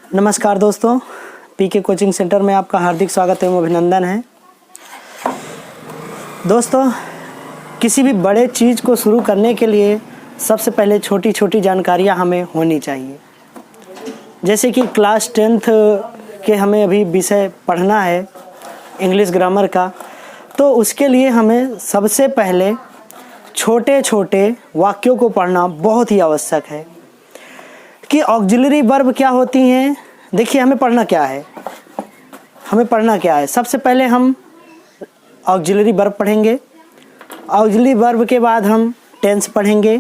नमस्कार दोस्तों, पीके coaching centre में आपका हार्दिक स्वागत एवं अभिनंदन है। दोस्तों, किसी भी बड़े चीज़ को शुरू करने के लिए सबसे पहले छोटी छोटी जानकारियां हमें होनी चाहिए। जैसे कि क्लास 10th के हमें अभी विषय पढ़ना है इंग्लिश ग्रामर का, तो उसके लिए हमें सबसे पहले छोटे छोटे वाक्यों को पढ़ना बहुत ही आवश्यक है कि ऑक्सिलरी वर्ब क्या होती हैं। देखिए, हमें पढ़ना क्या है। सबसे पहले हम ऑक्सिलरी वर्ब पढ़ेंगे। ऑक्सिलरी वर्ब के बाद हम टेंस पढ़ेंगे।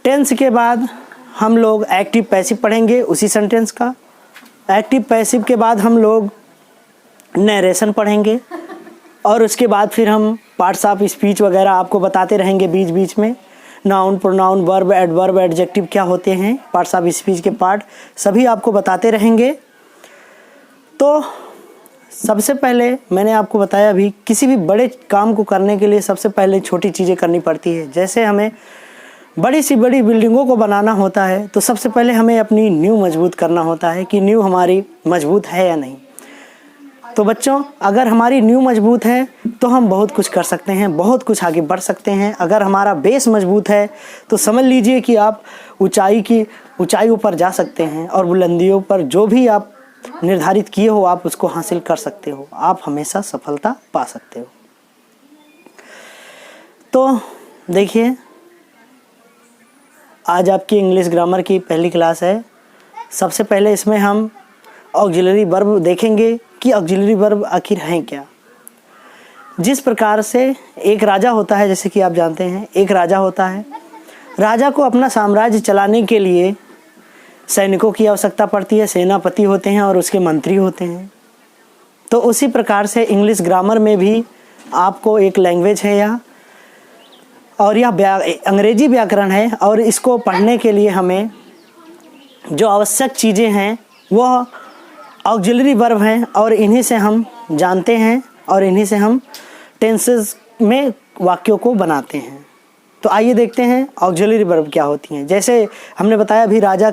टेंस के बाद हम लोग एक्टिव पैसिव पढ़ेंगे उसी सेंटेंस का। एक्टिव पैसिव के बाद हम लोग नरेशन पढ़ेंगे और उसके बाद फिर हम पार्ट्स ऑफ स्पीच वगैरह आपको बताते रहेंगे बीच बीच में। Noun, pronoun, verb, adverb, adjective क्या होते हैं, पार्ट्स ऑफ स्पीच के पार्ट सभी आपको बताते रहेंगे। तो सबसे पहले मैंने आपको बताया अभी, किसी भी बड़े काम को करने के लिए सबसे पहले छोटी चीज़ें करनी पड़ती है। जैसे हमें बड़ी सी बड़ी बिल्डिंगों को बनाना होता है तो सबसे पहले हमें अपनी नींव मजबूत करना होता है कि नींव हमारी मजबूत है या नहीं। तो बच्चों, अगर हमारी नींव मजबूत है तो हम बहुत कुछ कर सकते हैं, बहुत कुछ आगे बढ़ सकते हैं। अगर हमारा बेस मजबूत है तो समझ लीजिए कि आप ऊंचाइयों पर जा सकते हैं और बुलंदियों पर जो भी आप निर्धारित किए हो आप उसको हासिल कर सकते हो। आप हमेशा सफलता पा सकते हो। तो देखिए, आज आपकी इंग्लिश ग्रामर की पहली क्लास है। सबसे पहले इसमें हम ऑक्सिलरी वर्ब देखेंगे कि ऑक्सिलरी वर्ब आखिर हैं क्या। जिस प्रकार से एक राजा होता है, जैसे कि आप जानते हैं एक राजा होता है, राजा को अपना साम्राज्य चलाने के लिए सैनिकों की आवश्यकता पड़ती है, सेनापति होते हैं और उसके मंत्री होते हैं। तो उसी प्रकार से इंग्लिश ग्रामर में भी आपको एक लैंग्वेज है यह, और यह अंग्रेजी व्याकरण है, और इसको पढ़ने के लिए हमें जो आवश्यक चीज़ें हैं वह ऑक्सिलरी वर्ब हैं और इन्हीं से हम जानते हैं और इन्हीं से हम टेंसेस में वाक्यों को बनाते हैं। तो आइए देखते हैं ऑक्सिलरी वर्ब क्या होती हैं। जैसे हमने बताया अभी, राजा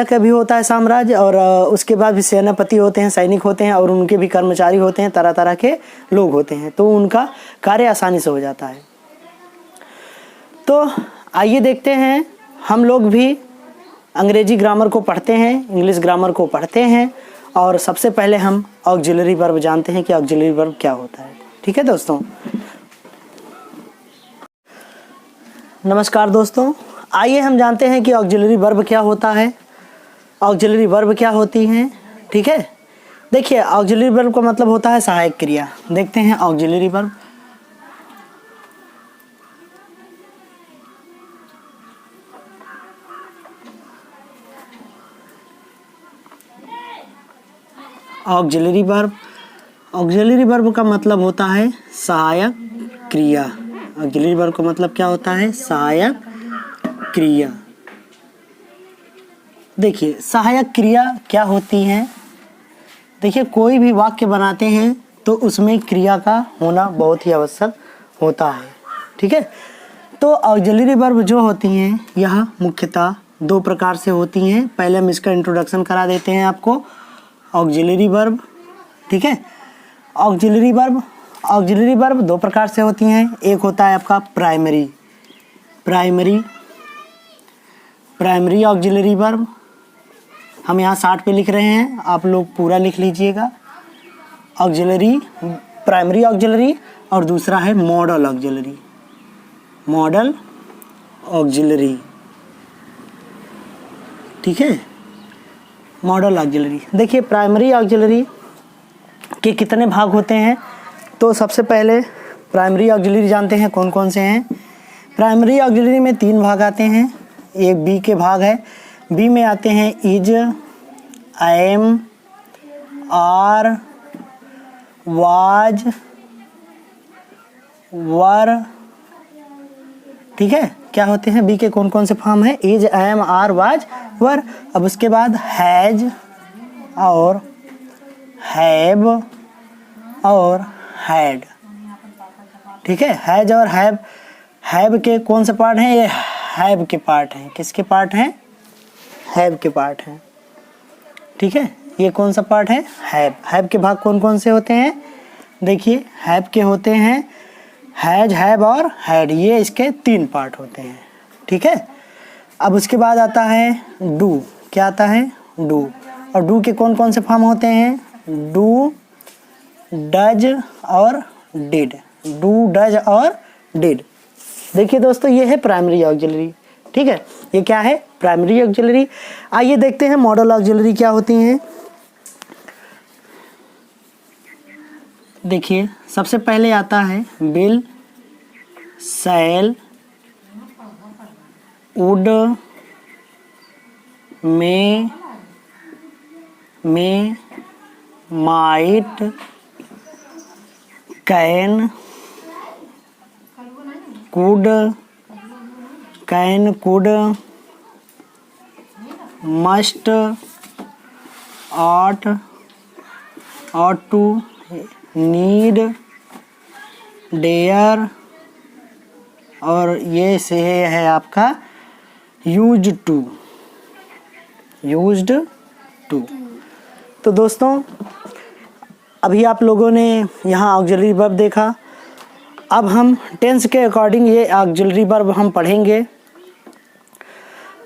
का भी होता है साम्राज्य, और उसके बाद भी सेनापति होते हैं, सैनिक होते हैं, और उनके भी कर्मचारी होते हैं, तरह तरह के लोग होते हैं। तो उनका कार्य आसानी से हो जाता है। तो आइए देखते हैं, हम लोग भी अंग्रेजी ग्रामर को पढ़ते हैं, इंग्लिश ग्रामर को पढ़ते हैं, और सबसे पहले हम ऑक्सिलरी वर्ब जानते हैं कि ऑक्सिलरी वर्ब क्या होता है। ठीक है दोस्तों। नमस्कार दोस्तों, आइए हम जानते हैं कि ऑक्सिलरी वर्ब क्या होता है, ऑक्सिलरी वर्ब क्या होती हैं। ठीक है, देखिए ऑक्सिलरी वर्ब का मतलब होता है सहायक क्रिया। देखते हैं ऑक्सिलरी वर्ब। ऑक्सिलरी वर्ब का मतलब होता है सहायक क्रिया। ऑक्सिलरी वर्ब का मतलब क्या होता है? सहायक क्रिया। देखिए, सहायक क्रिया क्या होती है। देखिए, कोई भी वाक्य बनाते हैं तो उसमें क्रिया का होना बहुत ही आवश्यक होता है। ठीक है, तो ऑक्सिलरी वर्ब जो होती हैं यह मुख्यतः दो प्रकार से होती हैं। पहले हम इसका इंट्रोडक्शन करा देते हैं आपको। ऑक्सिलरी वर्ब, ठीक है, ऑक्सिलरी वर्ब दो प्रकार से होती हैं। एक होता है आपका प्राइमरी ऑक्सिलरी वर्ब। हम यहाँ 60 पे लिख रहे हैं, आप लोग पूरा लिख लीजिएगा। ऑक्सिलरी, प्राइमरी ऑक्सिलरी, और दूसरा है मॉडल ऑक्सिलरी। ठीक है, मॉडल ऑक्सिलरी। देखिए, प्राइमरी ऑक्सिलरी के कितने भाग होते हैं। तो सबसे पहले प्राइमरी ऑक्सिलरी जानते हैं कौन कौन से हैं। प्राइमरी ऑक्सिलरी में 3 भाग आते हैं। एक बी के भाग है। बी में आते हैं इज, एम, आर, वाज, वर। ठीक है, क्या होते हैं बी के कौन कौन से फॉर्म है? इज, एम, आर, वाज, वर। अब उसके बाद हैज और हैव और हैड। ठीक है, हैज और हैव के कौन से पार्ट हैं? ये हैव के पार्ट हैं। किसके पार्ट हैं? हैव के पार्ट हैं। ठीक है, ये कौन सा पार्ट है, हैव। हैव के भाग कौन कौन से होते हैं, देखिए हैव के होते हैं हैज, हैव और हैड, ये इसके 3 पार्ट होते हैं। ठीक है, अब उसके बाद आता है डू। क्या आता है, डू। और डू के कौन कौन से फॉर्म होते हैं, डू, डज और डिड। डू, डज और डिड। देखिए दोस्तों, ये है प्राइमरी ऑक्सिलरी। ठीक है, ये क्या है, प्राइमरी ऑक्सिलरी। आइए देखते हैं मॉडल ऑक्सिलरी क्या होती हैं। देखिए सबसे पहले आता है will, shall, would, may, might, can, could, must, ought to, need, dare, और ये से है आपका यूज्ड टू। तो दोस्तों, अभी आप लोगों ने यहाँ ऑक्सिलरी वर्ब देखा। अब हम टेंस के अकॉर्डिंग ये ऑक्सिलरी वर्ब हम पढ़ेंगे।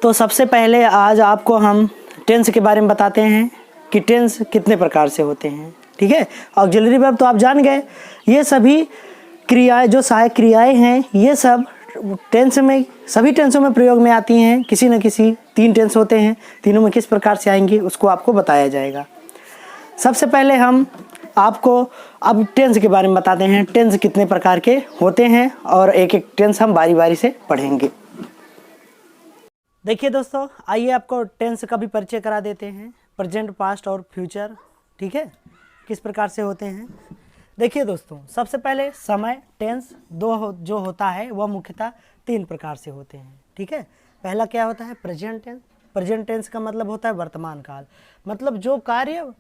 तो सबसे पहले आज आपको हम टेंस के बारे में बताते हैं कि टेंस कितने प्रकार से होते हैं। ठीक है, ऑक्सिलरी वर्ब तो आप जान गए, ये सभी क्रियाएं जो सहायक क्रियाएं हैं, ये सब टेंस में, सभी टेंसों में प्रयोग में आती हैं। किसी न किसी 3 टेंस होते हैं, तीनों में किस प्रकार से आएंगी उसको आपको बताया जाएगा। सबसे पहले हम आपको अब टेंस के बारे में बताते हैं, टेंस कितने प्रकार के होते हैं, और एक एक टेंस हम बारी बारी से पढ़ेंगे। देखिए दोस्तों, आइए आपको टेंस का भी परिचय करा देते हैं, प्रेजेंट, पास्ट और फ्यूचर। ठीक है, किस प्रकार से होते हैं। देखिए दोस्तों, सबसे पहले समय, टेंस जो होता है वह मुख्यतः 3 प्रकार से होते हैं। ठीक है, पहला क्या होता है, प्रेजेंट टेंस। प्रेजेंट टेंस का मतलब होता है वर्तमान काल, मतलब जो कार्य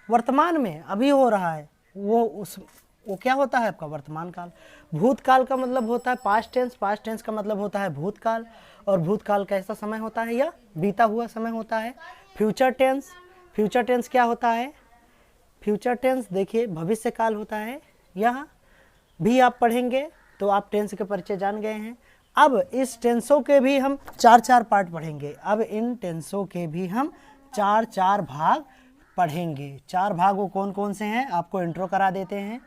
वर्तमान में अभी हो रहा है वो क्या होता है आपका वर्तमान काल। भूतकाल का मतलब होता है पास्ट टेंस। पास्ट टेंस का मतलब होता है भूतकाल, और भूतकाल कैसा समय होता है, या बीता हुआ समय होता है। फ्यूचर टेंस, फ्यूचर टेंस क्या होता है, फ्यूचर टेंस देखिए भविष्य काल होता है। यह भी आप पढ़ेंगे तो आप टेंस के परिचय जान गए हैं। अब इस टेंसों के भी हम 4-4 पार्ट पढ़ेंगे। अब इन टेंसों के भी हम 4-4 भाग पढ़ेंगे। 4 भाग वो कौन कौन से हैं आपको इंट्रो करा देते हैं।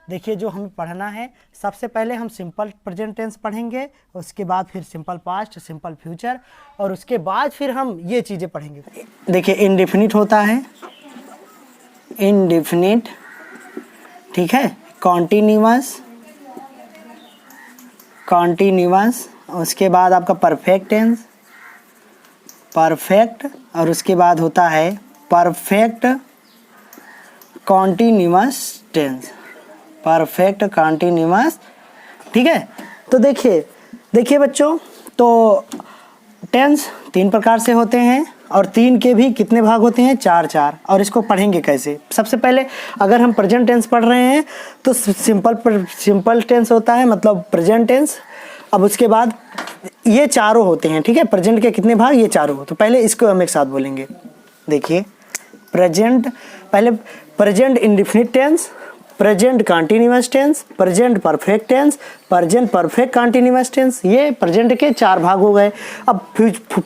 देखिए जो हमें पढ़ना है, सबसे पहले हम सिंपल प्रेजेंट टेंस पढ़ेंगे, उसके बाद फिर सिंपल पास्ट, सिंपल फ्यूचर, और उसके बाद फिर हम ये चीज़ें पढ़ेंगे। देखिए इंडेफिनिट होता है, इंडेफिनिट, ठीक है, कॉन्टिन्यूअस, उसके बाद आपका परफेक्ट टेंस, परफेक्ट, और उसके बाद होता है perfect continuous tense, perfect continuous. ठीक है, तो देखिए बच्चों, तो टेंस 3 प्रकार से होते हैं, और 3 के भी कितने भाग होते हैं, 4-4। और इसको पढ़ेंगे कैसे। सबसे पहले अगर हम प्रेजेंट टेंस पढ़ रहे हैं तो सिंपल टेंस होता है, मतलब प्रेजेंट टेंस। अब उसके बाद ये चारों होते हैं। ठीक है, प्रेजेंट के कितने भाग, ये चारों। तो पहले इसको हम एक साथ बोलेंगे। देखिए प्रेजेंट, पहले present indefinite tense, present continuous tense, present perfect tense, present perfect continuous tense. ये प्रेजेंट के 4 भाग हो गए। अब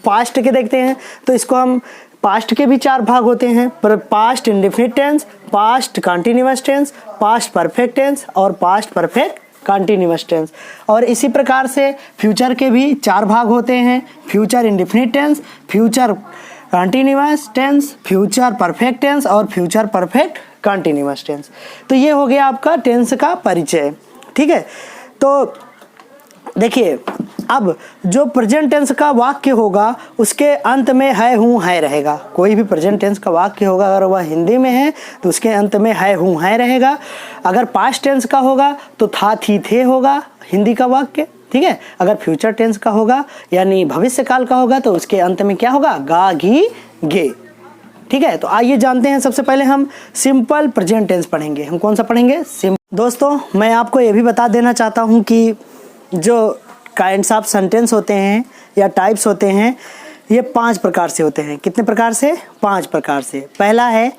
पास्ट के देखते हैं, तो इसको हम पास्ट के भी 4 भाग होते हैं, past indefinite tense, past continuous tense, past perfect tense और पास्ट परफेक्ट कॉन्टिन्यूअस टेंस। और इसी प्रकार से फ्यूचर के भी 4 भाग होते हैं, future indefinite tense, future continuous tense, future perfect tense और फ्यूचर परफेक्ट कॉन्टिन्यूअस टेंस। तो ये हो गया आपका टेंस का परिचय। ठीक है, तो देखिए अब जो प्रेजेंट टेंस का वाक्य होगा उसके अंत में है हूँ है रहेगा। कोई भी प्रेजेंट टेंस का वाक्य होगा अगर वह हिंदी में है तो उसके अंत में है हूँ है रहेगा। अगर पास्ट टेंस का होगा तो था थी थे होगा हिंदी का वाक्य। ठीक है, अगर फ्यूचर टेंस का होगा यानी भविष्य काल का होगा तो उसके अंत में क्या होगा, गा घी गे। ठीक है, तो आइए जानते हैं। सबसे पहले हम सिंपल प्रेजेंट टेंस पढ़ेंगे। हम कौन सा पढ़ेंगे, दोस्तों मैं आपको ये भी बता देना चाहता हूँ कि जो काइंड्स ऑफ सेंटेंस होते हैं या टाइप्स होते हैं, ये 5 प्रकार से होते हैं। कितने प्रकार से? 5 प्रकार से। पहला है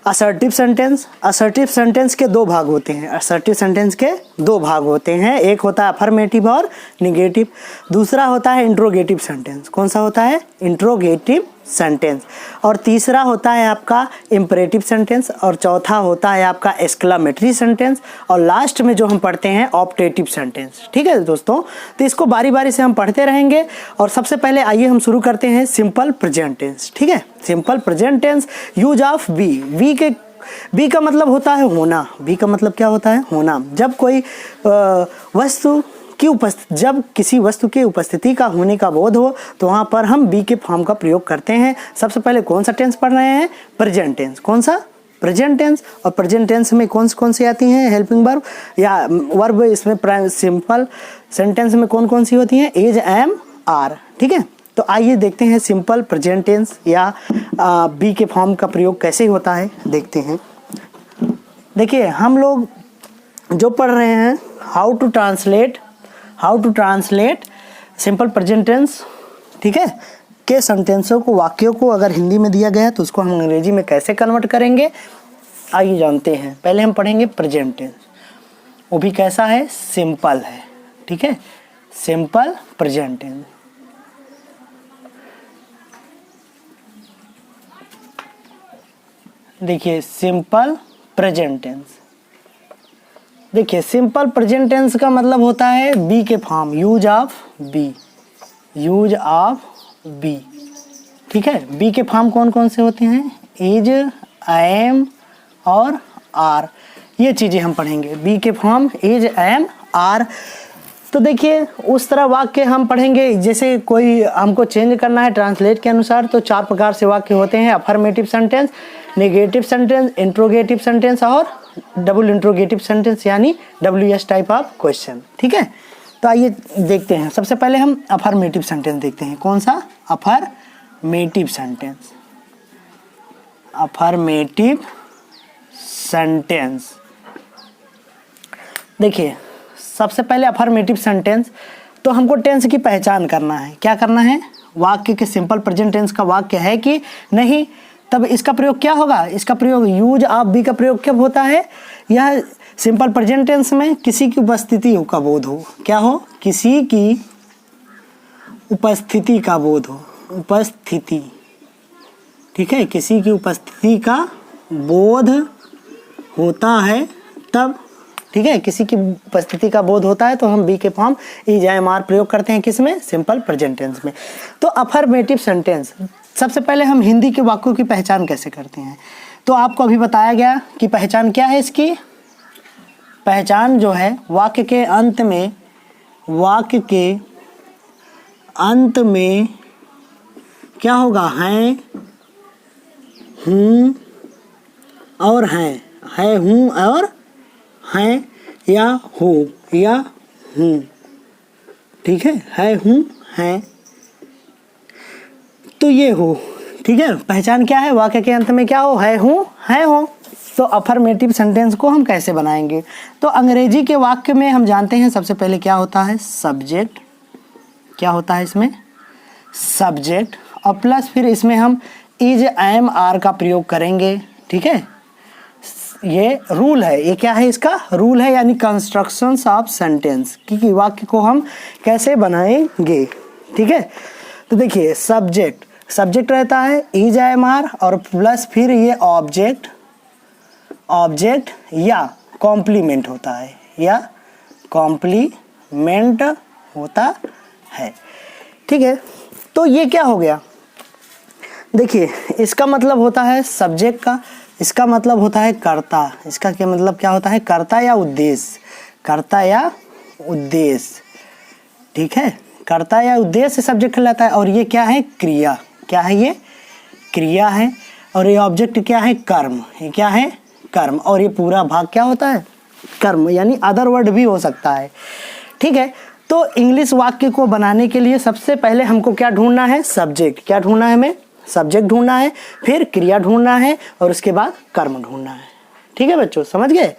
असर्टिव सेंटेंस। असर्टिव सेंटेंस के 2 भाग होते हैं। असर्टिव सेंटेंस के 2 भाग होते हैं, एक होता है अफर्मेटिव और निगेटिव, दूसरा होता है इंट्रोगेटिव सेंटेंस। कौन सा होता है? Interrogative sentence. और तीसरा होता है आपका इम्परेटिव सेंटेंस, और चौथा होता है आपका एक्सक्लामेटरी सेंटेंस, और लास्ट में जो हम पढ़ते हैं ऑप्टेटिव सेंटेंस। ठीक है दोस्तों, तो इसको बारी बारी से हम पढ़ते रहेंगे। और सबसे पहले आइए हम शुरू करते हैं सिंपल प्रेजेंट टेंस। ठीक है, simple present tense, use of be. Be का मतलब होता है होना। बी का मतलब क्या होता है? होना। जब कोई वस्तु की जब किसी वस्तु की उपस्थिति का होने का बोध हो तो वहाँ पर हम बी के फॉर्म का प्रयोग करते हैं। सबसे पहले कौन सा टेंस पढ़ रहे हैं? Present tense. कौन सा? Present tense. और प्रेजेंट टेंस में कौन सी आती हैं? हेल्पिंग वर्ब या वर्ब। इसमें सिंपल सेंटेंस में कौन सी होती हैं? Is, am, are. ठीक है, तो आइए देखते हैं सिंपल प्रेजेंट टेंस या बी के फॉर्म का प्रयोग कैसे होता है, देखते हैं। देखिए, हम लोग जो पढ़ रहे हैं how to translate simple present tense, ठीक है, के सेंटेंसों को, वाक्यों को अगर हिंदी में दिया गया है तो उसको हम अंग्रेजी में कैसे कन्वर्ट करेंगे, आइए जानते हैं। पहले हम पढ़ेंगे प्रेजेंट टेंस, वो भी कैसा है? सिंपल है। ठीक है, सिंपल प्रेजेंट टेंस। देखिए सिंपल प्रेजेंट टेंस, देखिए सिंपल प्रेजेंट टेंस का मतलब होता है बी के form, use of be, use of be. ठीक है, बी के फॉर्म कौन से होते हैं? इज, एम और आर। ये चीज़ें हम पढ़ेंगे। बी के फॉर्म इज, एम, आर। तो देखिए उस तरह वाक्य हम पढ़ेंगे, जैसे कोई हमको चेंज करना है ट्रांसलेट के अनुसार, तो 4 प्रकार से वाक्य होते हैं: affirmative sentence, negative sentence, interrogative sentence और डबल इंट्रोगेटिव सेंटेंस, यानी WS टाइप ऑफ क्वेश्चन। ठीक है, तो आइए देखते हैं। सबसे पहले हम अफर्मेटिव सेंटेंस देखते हैं। कौन सा? Affirmative sentence. अफर्मेटिव सेंटेंस, देखिए सबसे पहले अफर्मेटिव सेंटेंस, तो हमको टेंस की पहचान करना है। क्या करना है? वाक्य के सिंपल प्रेजेंट टेंस का वाक्य है कि नहीं, तब इसका प्रयोग क्या होगा? इसका प्रयोग यूज ऑफ बी का प्रयोग कब होता है? यह सिंपल प्रेजेंट टेंस में किसी की उपस्थिति का बोध हो। क्या हो? किसी की उपस्थिति का बोध हो। उपस्थिति, ठीक है, किसी की उपस्थिति का बोध होता है तब, ठीक है, किसी की उपस्थिति का बोध होता है तो हम बी के फॉर्म इज, एम, आर प्रयोग करते हैं। किसमें? सिंपल प्रेजेंट टेंस में। तो अफर्मेटिव सेंटेंस, सबसे पहले हम हिंदी के वाक्यों की पहचान कैसे करते हैं, तो आपको अभी बताया गया कि पहचान क्या है। इसकी पहचान जो है, वाक्य के अंत में क्या होगा? हैं, हूँ और हैं, है, हूँ और हैं, या हो या हूँ। ठीक है, हूँ, हैं, तो ये हो। ठीक है, पहचान क्या है? वाक्य के अंत में क्या हो? है, हूँ, हैं, हो। तो अफर्मेटिव सेंटेंस को हम कैसे बनाएंगे? तो अंग्रेजी के वाक्य में हम जानते हैं सबसे पहले क्या होता है? सब्जेक्ट। क्या होता है इसमें? सब्जेक्ट, और प्लस फिर इसमें हम इज, एम, आर का प्रयोग करेंगे। ठीक है, ये रूल है। ये क्या है? इसका रूल है, यानी कंस्ट्रक्शंस ऑफ सेंटेंस, कि वाक्य को हम कैसे बनाएंगे। ठीक है, तो देखिए सब्जेक्ट रहता है इज, एम, आर, और प्लस फिर ये ऑब्जेक्ट या कॉम्प्लीमेंट होता है, या कॉम्प्लीमेंट होता है। ठीक है, तो ये क्या हो गया? देखिए इसका मतलब होता है सब्जेक्ट का, इसका मतलब होता है कर्ता। इसका क्या मतलब क्या होता है? कर्ता या उद्देश्य। कर्ता या उद्देश्य, ठीक है, कर्ता या उद्देश्य सब्जेक्ट कहलाता है। और ये क्या है? क्रिया। क्या है? ये क्रिया है। और ये ऑब्जेक्ट क्या है? कर्म। ये क्या है? कर्म। और ये पूरा भाग क्या होता है? कर्म, यानी अदर वर्ड भी हो सकता है। ठीक है, तो इंग्लिश वाक्य को बनाने के लिए सबसे पहले हमको क्या ढूंढना है? सब्जेक्ट। क्या ढूंढना है हमें? सब्जेक्ट ढूंढना है, फिर क्रिया ढूंढना है, और उसके बाद कर्म ढूंढना है। ठीक है बच्चों, समझ गए?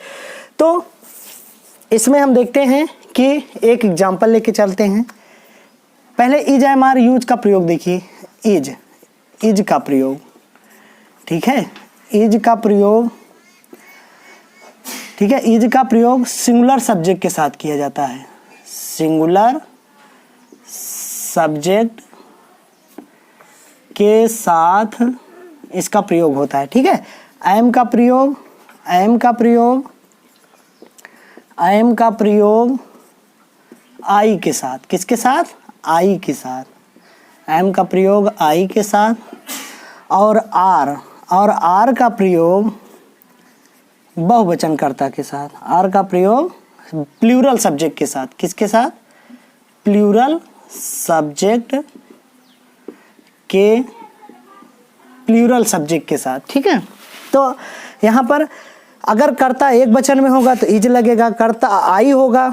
तो इसमें हम देखते हैं कि एक एग्जाम्पल लेके चलते हैं। पहले इज, एम, आर यूज का प्रयोग देखिए। इज, इज का प्रयोग, ठीक है, इज का प्रयोग, ठीक है, इज का प्रयोग सिंगुलर सब्जेक्ट के साथ किया जाता है, सिंगुलर सब्जेक्ट के साथ इसका प्रयोग होता है, ठीक है। एम का प्रयोग, एम का प्रयोग, एम का प्रयोग आई के साथ, किसके साथ, आई के साथ, एम का प्रयोग आई के साथ, और आर का प्रयोग बहुवचनकर्ता के साथ, आर का प्रयोग प्लूरल सब्जेक्ट के साथ, किसके साथ, प्लूरल सब्जेक्ट के, प्लूरल सब्जेक्ट के साथ, ठीक है। तो यहाँ पर अगर कर्ता एक वचन में होगा तो इज लगेगा, कर्ता आई होगा,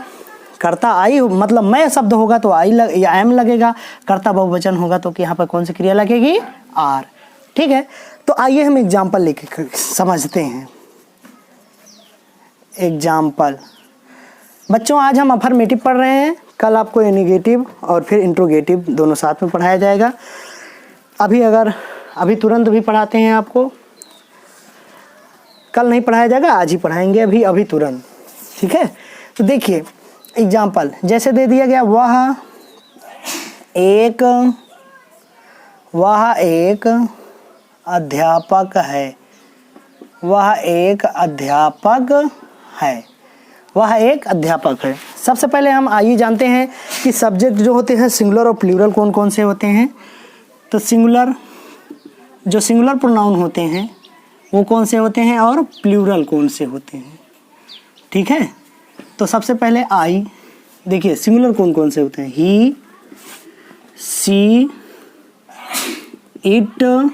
कर्ता आई मतलब मैं शब्द होगा तो आई या एम लगेगा, कर्ता बहुवचन होगा तो यहाँ पर कौन सी क्रिया लगेगी, आर, ठीक है। तो आइए हम एग्जाम्पल लेके समझते हैं। एग्जाम्पल, बच्चों आज हम अफर्मेटिव पढ़ रहे हैं, कल आपको नेगेटिव और फिर इंट्रोगेटिव दोनों साथ में पढ़ाया जाएगा। अभी तुरंत भी पढ़ाते हैं आपको, कल नहीं पढ़ाया जाएगा, आज ही पढ़ाएंगे, अभी तुरंत, ठीक है। तो देखिए एग्जाम्पल जैसे दे दिया गया, वह एक अध्यापक है, वह एक अध्यापक है, वह एक अध्यापक है। सबसे पहले हम आइए जानते हैं कि सब्जेक्ट जो होते हैं सिंगुलर और प्लूरल कौन कौन से होते हैं। तो सिंगुलर, जो सिंगुलर प्रोनाउन होते हैं वो कौन से होते हैं और प्लूरल कौन से होते हैं, ठीक है। तो सबसे पहले आई, देखिए सिंगुलर कौन कौन से होते हैं, ही, सी, इट,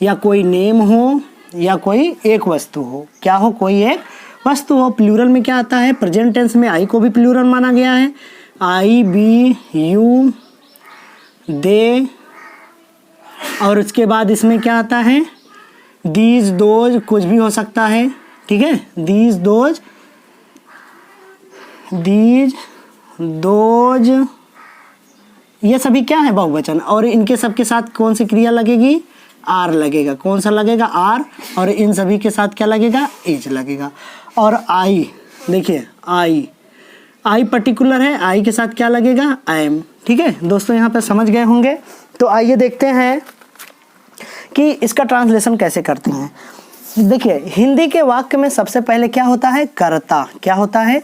या कोई नेम हो या कोई एक वस्तु हो, क्या हो, कोई एक वस्तु हो। प्लूरल में क्या आता है, प्रेजेंट टेंस में आई को भी प्लूरल माना गया है, आई, बी, यू, दे, और उसके बाद इसमें क्या आता है, दीज, दोज, कुछ भी हो सकता है, ठीक है, दीज, दोज, ये सभी क्या है, बहुवचन, और इनके सबके साथ कौन सी क्रिया लगेगी, आर लगेगा, कौन सा लगेगा, आर, और इन सभी के साथ क्या लगेगा, इज लगेगा। और आई, देखिए आई पर्टिकुलर है, आई के साथ क्या लगेगा, एम, ठीक है दोस्तों, यहाँ पे समझ गए होंगे। तो आइए देखते हैं कि इसका ट्रांसलेशन कैसे करते हैं। देखिए हिंदी के वाक्य में सबसे पहले क्या होता है, कर्ता, क्या होता है,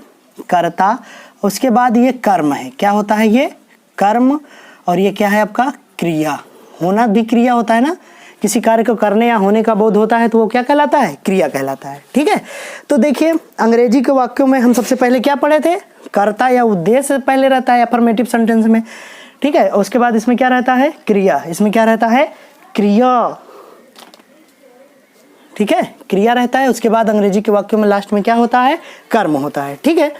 कर्ता, उसके बाद ये कर्म है, क्या होता है, ये कर्म, और ये क्या है आपका क्रिया, होना भी क्रिया होता है ना, किसी कार्य को करने या होने का बोध होता है तो वो क्या कहलाता है, क्रिया कहलाता है, ठीक है। तो देखिए अंग्रेजी के वाक्यों में हम सबसे पहले क्या पढ़े थे, कर्ता या उद्देश्य पहले रहता है अफर्मेटिव सेंटेंस में, ठीक है, उसके बाद इसमें क्या रहता है, क्रिया, इसमें क्या रहता है, क्रिया, ठीक है, क्रिया रहता है। उसके बाद अंग्रेजी के वाक्यों में लास्ट में क्या होता है, कर्म होता है, ठीक है।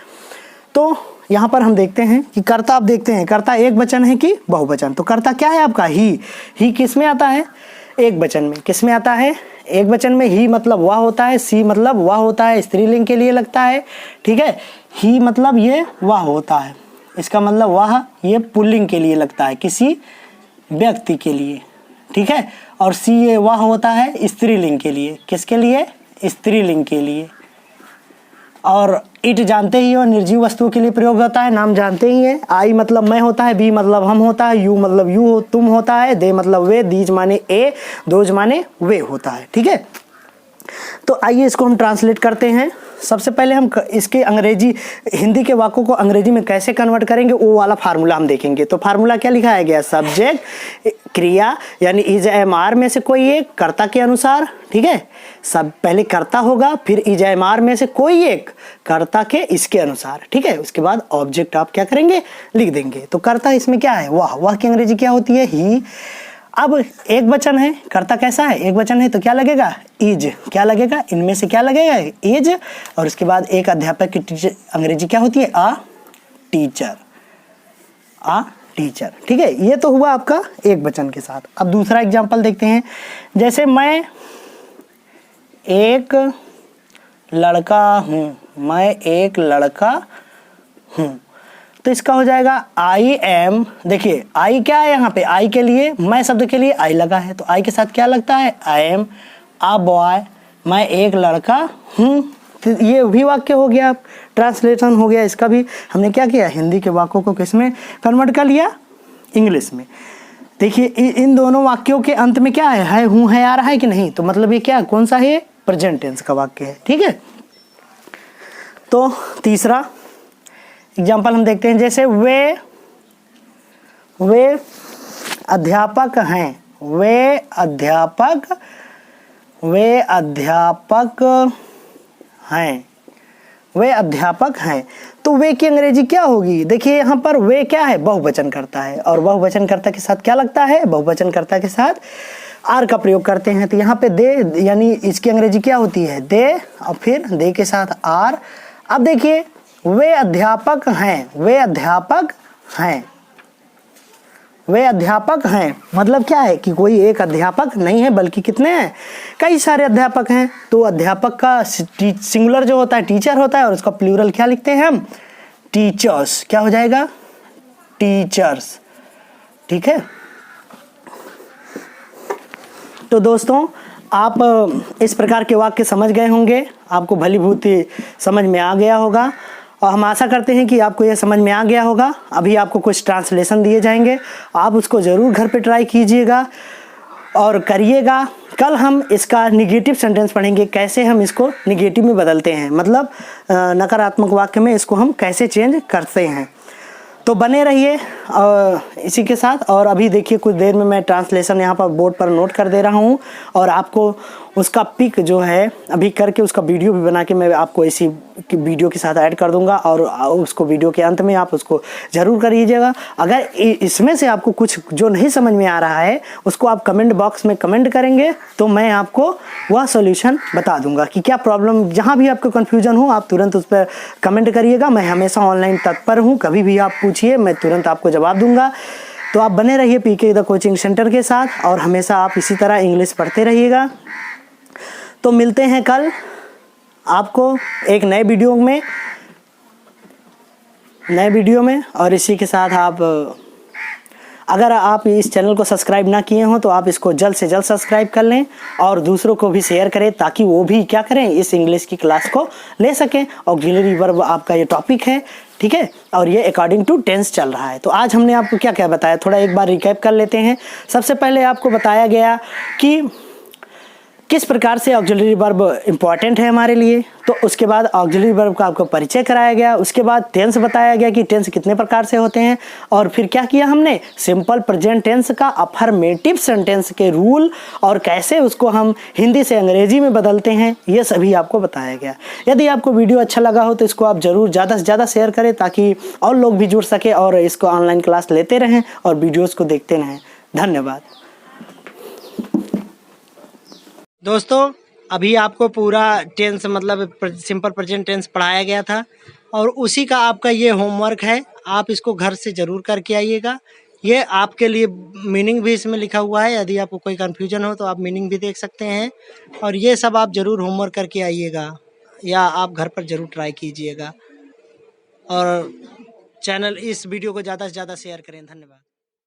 तो यहाँ पर हम देखते हैं कि कर्ता, आप देखते हैं कर्ता एक वचन है कि बहुवचन। तो कर्ता क्या है आपका, ही किस में आता है, एक वचन में, किस में आता है, एक वचन में। ही मतलब वह होता है, सी मतलब वह होता है, स्त्रीलिंग के लिए लगता है, ठीक है। ही मतलब ये वह होता है, इसका मतलब वह, ये पुल्लिंग के लिए लगता है, किसी व्यक्ति के लिए, ठीक है। और सी ये वह होता है स्त्रीलिंग के लिए, किसके लिए, स्त्रीलिंग के लिए। और इट जानते ही हो निर्जीव वस्तुओं के लिए प्रयोग होता है, नाम जानते ही है। आई मतलब मैं होता है, बी मतलब हम होता है, यू मतलब यू हो, तुम होता है, दे मतलब वे, दीज माने ए, दोज माने वे होता है, ठीक है। तो आइए इसको हम ट्रांसलेट करते हैं। सबसे पहले हम इसके अंग्रेजी, हिंदी के वाक्यों को अंग्रेजी में कैसे कन्वर्ट करेंगे वो वाला फार्मूला हम देखेंगे। तो फार्मूला क्या लिखा है गया, सब्जेक्ट क्रिया यानी इज एम आर में से कोई एक कर्ता के अनुसार, ठीक है। सब पहले कर्ता होगा, फिर इज एम आर में से कोई एक कर्ता के इसके अनुसार, ठीक है। उसके बाद ऑब्जेक्ट आप क्या करेंगे, लिख देंगे। तो कर्ता इसमें क्या है, वह की अंग्रेजी क्या होती है, ही। अब एक वचन है, कर्ता कैसा है, एक वचन है तो क्या लगेगा, इज, क्या लगेगा, इनमें से क्या लगेगा, इज। और उसके बाद एक अध्यापक की टीचर अंग्रेजी क्या होती है, आ टीचर, आ टीचर, ठीक है। ये तो हुआ आपका एक वचन के साथ। अब दूसरा एग्जांपल देखते हैं। जैसे मैं एक लड़का हूँ, मैं एक लड़का हूँ। तो इसका हो जाएगा आई एम। देखिए आई क्या है यहाँ पे, आई के लिए, मैं शब्द के लिए आई लगा है, तो आई के साथ क्या लगता है, आई एम अ बॉय, मैं एक लड़का हूँ। तो ये भी वाक्य हो गया, ट्रांसलेशन हो गया इसका भी। हमने क्या किया, हिंदी के वाक्यों को किस में कन्वर्ट कर लिया, इंग्लिश में। देखिए इन दोनों वाक्यों के अंत में क्या है हूँ है आ रहा है कि नहीं, तो मतलब ये क्या, कौन सा है, प्रेजेंट टेंस का वाक्य है। ठीक है, तो तीसरा एग्जाम्पल हम देखते हैं, जैसे वे अध्यापक हैं, वे अध्यापक हैं, वे अध्यापक हैं। तो वे की अंग्रेजी क्या होगी, देखिए यहाँ पर वे क्या है, बहुवचन करता है, और बहुवचन कर्ता के साथ क्या लगता है, बहुवचन कर्ता के साथ आर का प्रयोग करते हैं। तो यहाँ पे दे, यानी इसकी अंग्रेजी क्या होती है, दे, और फिर दे के साथ आर। अब देखिए वे अध्यापक हैं, वे अध्यापक हैं, वे अध्यापक हैं, मतलब क्या है कि कोई एक अध्यापक नहीं है बल्कि कितने हैं, कई सारे अध्यापक हैं। तो अध्यापक का सिंगुलर जो होता है टीचर होता है, और उसका प्लूरल क्या लिखते हैं हम, टीचर्स। क्या हो जाएगा, टीचर्स। ठीक है, तो दोस्तों आप इस प्रकार के वाक्य समझ गए होंगे, आपको भली भांति समझ में आ गया होगा, और हम आशा करते हैं कि आपको यह समझ में आ गया होगा। अभी आपको कुछ ट्रांसलेशन दिए जाएंगे, आप उसको ज़रूर घर पे ट्राई कीजिएगा और करिएगा। कल हम इसका निगेटिव सेंटेंस पढ़ेंगे, कैसे हम इसको निगेटिव में बदलते हैं, मतलब नकारात्मक वाक्य में इसको हम कैसे चेंज करते हैं। तो बने रहिए इसी के साथ। और अभी देखिए कुछ देर में मैं ट्रांसलेशन यहाँ पर बोर्ड पर नोट कर दे रहा हूँ, और आपको उसका पिक जो है अभी करके उसका वीडियो भी बना के मैं आपको इसी वीडियो के साथ ऐड कर दूंगा, और उसको वीडियो के अंत में आप उसको ज़रूर करिएगा। अगर इसमें से आपको कुछ जो नहीं समझ में आ रहा है उसको आप कमेंट बॉक्स में कमेंट करेंगे, तो मैं आपको वह सॉल्यूशन बता दूंगा कि क्या प्रॉब्लम, जहाँ भी आपको कन्फ्यूजन हो आप तुरंत उस पर कमेंट करिएगा। मैं हमेशा ऑनलाइन तत्पर हूँ, कभी भी आप पूछिए, मैं तुरंत आपको जवाब दूंगा। तो आप बने रहिए पीके द कोचिंग सेंटर के साथ, और हमेशा आप इसी तरह इंग्लिश पढ़ते रहिएगा। तो मिलते हैं कल आपको एक नए वीडियो में, और इसी के साथ आप, अगर आप इस चैनल को सब्सक्राइब ना किए हो तो आप इसको जल्द से जल्द सब्सक्राइब कर लें, और दूसरों को भी शेयर करें, ताकि वो भी क्या करें, इस इंग्लिश की क्लास को ले सकें। ऑक्सिलरी वर्ब आपका ये टॉपिक है, ठीक है, और ये अकॉर्डिंग टू टेंस चल रहा है। तो आज हमने आपको क्या क्या बताया, थोड़ा एक बार रिकैप कर लेते हैं। सबसे पहले आपको बताया गया कि किस प्रकार से ऑक्सिलरी वर्ब इंपॉर्टेंट है हमारे लिए, तो उसके बाद ऑक्सिलरी वर्ब का आपको परिचय कराया गया। उसके बाद टेंस बताया गया कि टेंस कितने प्रकार से होते हैं, और फिर क्या किया हमने, सिंपल प्रेजेंट टेंस का अफर्मेटिव सेंटेंस के रूल, और कैसे उसको हम हिंदी से अंग्रेजी में बदलते हैं, ये सभी आपको बताया गया। यदि आपको वीडियो अच्छा लगा हो तो इसको आप ज़रूर ज़्यादा से ज़्यादा शेयर करें, ताकि और लोग भी जुड़ सके और इसको ऑनलाइन क्लास लेते रहें और वीडियोज़ को देखते रहें। धन्यवाद दोस्तों। अभी आपको पूरा टेंस मतलब सिंपल प्रेजेंट टेंस पढ़ाया गया था, और उसी का आपका ये होमवर्क है, आप इसको घर से ज़रूर करके आइएगा। ये आपके लिए मीनिंग भी इसमें लिखा हुआ है, यदि आपको कोई कन्फ्यूजन हो तो आप मीनिंग भी देख सकते हैं, और ये सब आप ज़रूर होमवर्क करके आइएगा, या आप घर पर ज़रूर ट्राई कीजिएगा। और इस वीडियो को ज़्यादा से ज़्यादा शेयर करें। धन्यवाद।